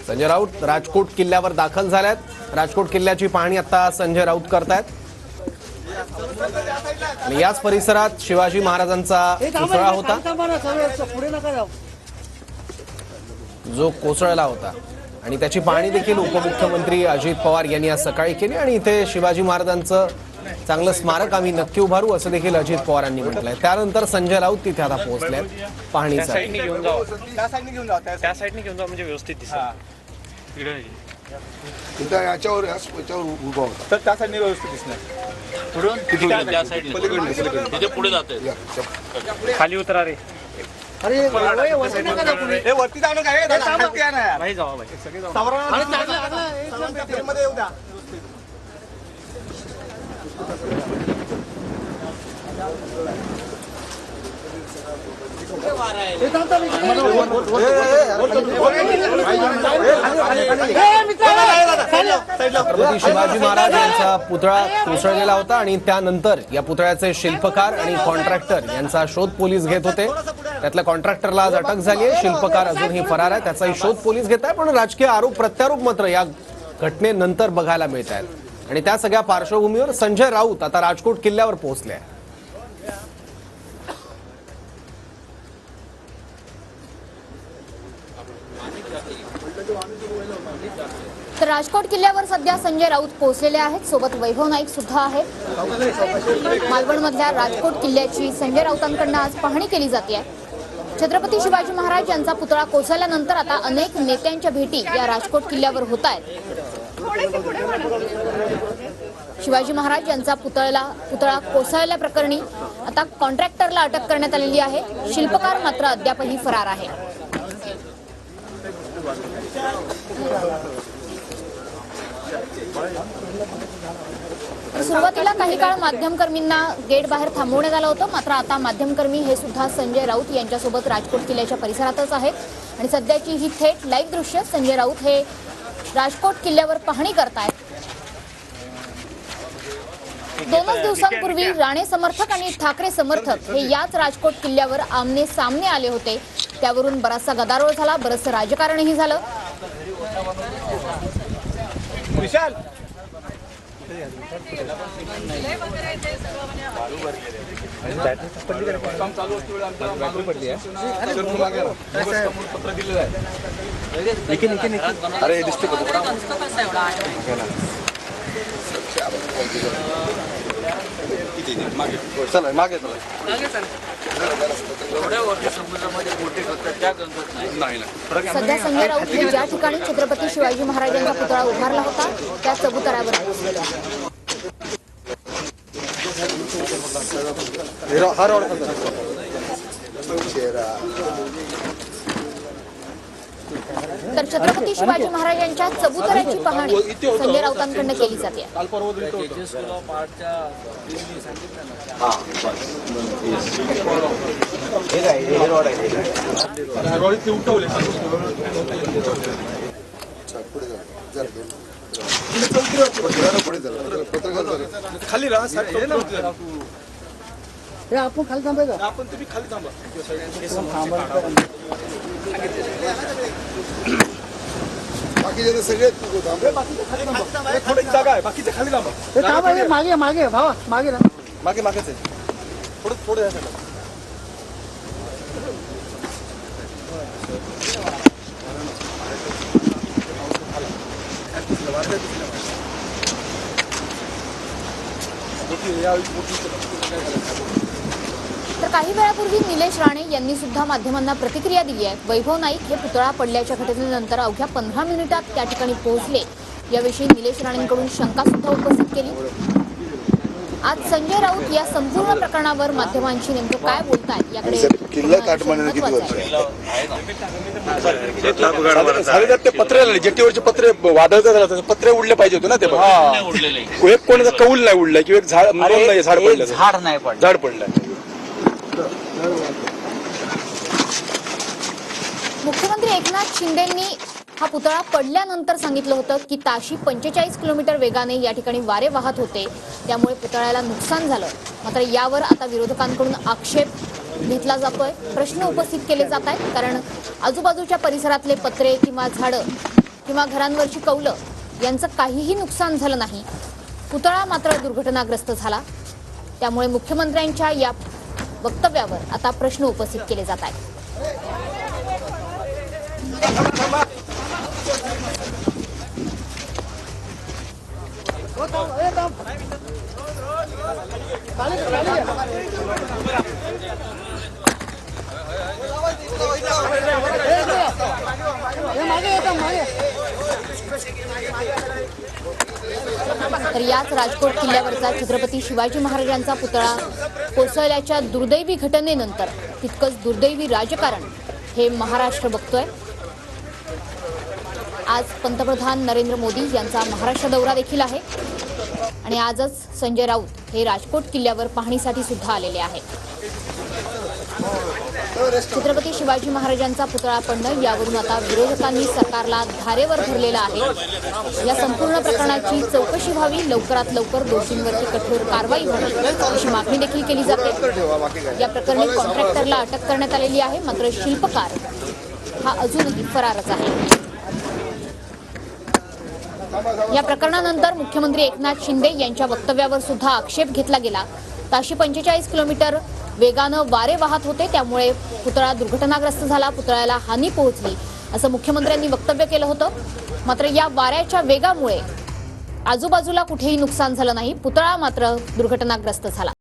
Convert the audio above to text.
संजय राऊत राजकोट किल्ल्यावर दाखल झाल्यात। राजकोट किल्ल्याची पाहणी आता संजय राऊत करतायत आणि याच परिसरात शिवाजी महाराजांचा पुतळा होता जो कोसळला होता आणि त्याची पाहणी देखील उपमुख्यमंत्री अजित पवार यांनी आज सकाळी केली आणि इथे शिवाजी महाराजांचं चांगलं स्मारक आम्ही नक्की उभारू असं देखील अजित पवारांनी म्हटलंय। त्यानंतर संजय राऊत तिथे आता पोहोचलेत पाहणीसाठी। त्या साईडने घेऊन जाऊ म्हणजे व्यवस्थित दिसेल। याच्यावर उभा होता तर त्या साईडने व्यवस्थित दिसणार। पुढून त्या साईडने तिथे पुढे जाते। खाली उतरा रे। अरे वरती जाणं काय भाई जावा भाई सगळे जाऊ। मध्ये येऊ द्या। छत्रपती शिवाजी महाराज यांचा पुतळा कोसळलेला होता आणि त्यानंतर या पुतळ्याचे शिल्पकार आणि कॉन्ट्रॅक्टर यांचा शोध पोलीस घेत होते। त्यातल्या कॉन्ट्रॅक्टरला आज अटक झाली आहे। शिल्पकार अजूनही फरार आहे, त्याचाही शोध पोलीस घेत आहे। पण राजकीय आरोप प्रत्यारोप मात्र या घटनेनंतर बघायला मिळत आहेत आणि त्या सगळ्या पार्श्वभूमीवर संजय राऊत आता राजकोट किल्ल्यावर पोहोचले आहेत। तर राजकोट किल्ल्यावर सध्या संजय राऊत पोहोचलेले आहेत। सोबत वैभव नाईक सुद्धा आहेत। मालवणमधल्या राजकोट किल्ल्याची संजय राऊतांकडून आज पाहणी केली जाते आहे। छत्रपती शिवाजी महाराज यांचा पुतळा कोसळल्यानंतर आता अनेक नेत्यांच्या भेटी या राजकोट किल्ल्यावर होत आहेत। शिवाजी महाराज यांचा पुतळा कोसळल्या प्रकरणी आता कॉन्ट्रॅक्टरला अटक करण्यात आलेली आहे। शिल्पकार मात्र अद्यापही फरार आहे। सुरुवातीला काही काळ माध्यमकर्मींना गेट बाहेर थांबवण्यात आलं होतं, मात्र आता माध्यमकर्मी हे सुद्धा संजय राऊत यांच्यासोबत राजकोट किल्ल्याच्या परिसरातच आहेत आणि सध्याची ही थेट लाईव्ह दृश्य संजय राऊत हे राजकोट किल्ल्यावर पाहणी करतायत। दोनच दिवसांपूर्वी राणे समर्थक आणि ठाकरे समर्थक हे याच राजकोट किल्ल्यावर आमने सामने आले होते। त्यावरून बराचसा गदारोळ झाला, बरंचसं राजकारणही झालं। विशाल अरे डिस्ट्रिक्ट चला मागे सध्या संजय राऊत हे ज्या ठिकाणी छत्रपती शिवाजी महाराजांचा पुतळा उभारला होता त्या चबुतऱ्यावर तर छत्रपती शिवाजी महाराजांच्या चबुतऱ्याची पाहणी संजय राऊतांकडून केली जाते। खाली राहा साहेब। आपण खाली थांबायचं। आपण तुम्ही खाली थांबा। बाकीचे सगळे थोडी जागा आहे, बाकीचे खाली थांबा। मागे मागे भावा मागे ना मागे मागेच आहे। थोडं तर काही वेळापूर्वी निलेश राणे यांनी सुद्धा माध्यमांना प्रतिक्रिया दिली आहे। वैभव नाईक हे पुतळा पडल्याच्या घटनेनंतर अवघ्या 15 मिनिटात त्या ठिकाणी पोहोचले। याविषयी निलेश राणेंकडून शंका सुद्धा उपस्थित केली। आज संजय राऊत या संपूर्ण प्रकरणावर माध्यमांशी नेमकं काय बोलतायत याकडे किल्ला काटमाने किती वर्ष ते पत्रे जेटीवरचे पत्रे वादळचा झाला पत्रे उडले पाहिजे होते ना ते एक कोणाचा कौल नाही उडलाय किंवा एक झाड नाही झाड पडलं झाड पडलंय। मुख्यमंत्री एकनाथ शिंदेंनी हा पुतळा पडल्यानंतर सांगितलं होतं की ताशी 45 किलोमीटर वेगाने या ठिकाणी वारे वाहत होते, त्यामुळे पुतळ्याला नुकसान झालं। मात्र यावर आता विरोधकांकडून आक्षेप घेतला जातोय, प्रश्न उपस्थित केले जात आहेत, कारण आजूबाजूच्या परिसरातले पत्रे किंवा झाडं किंवा घरांवरची कौलं यांचं काहीही नुकसान झालं नाही. पुतळा मात्र दुर्घटनाग्रस्त झाला. त्यामुळे मुख्यमंत्र्यांच्या या वक्तव्यावर आता प्रश्न उपस्थित केले जात आहेत. तर याच राजकोट किल्ल्यावरचा छत्रपती शिवाजी महाराजांचा पुतळा कोसळल्याच्या दुर्दैवी घटनेनंतर तितकंच दुर्दैवी राजकारण हे महाराष्ट्र बघतोय. आज पंतप्रधान नरेंद्र मोदी यांचा महाराष्ट्र दौरा देखील आहे आणि आजच संजय राऊत हे राजकोट किल्ल्यावर पाहणीसाठी सुद्धा आलेले आहेत. छत्रपती शिवाजी महाराजांचा पुतळा पडणं यावरून आता विरोधकांनी सरकारला धारेवर धरलेला आहे. या संपूर्ण प्रकरणाची चौकशी व्हावी, लवकरात लवकर दोषींवरती कठोर कारवाई व्हावी अशी मागणी देखील केली जाते. या प्रकरणी कॉन्ट्रॅक्टरला अटक करण्यात आलेली आहे, मात्र शिल्पकार हा अजूनही फरारच आहे. या प्रकरणानंतर मुख्यमंत्री एकनाथ शिंदे यांच्या वक्तव्यावर सुद्धा आक्षेप घेतला गेला. ताशी 45 किलोमीटर वेगानं वारे वाहत होते, त्यामुळे पुतळा दुर्घटनाग्रस्त झाला, पुतळ्याला हानी पोहोचली असं मुख्यमंत्र्यांनी वक्तव्य केलं होतं. मात्र या वाऱ्याच्या वेगामुळे आजूबाजूला कुठेही नुकसान झालं नाही, पुतळा मात्र दुर्घटनाग्रस्त झाला.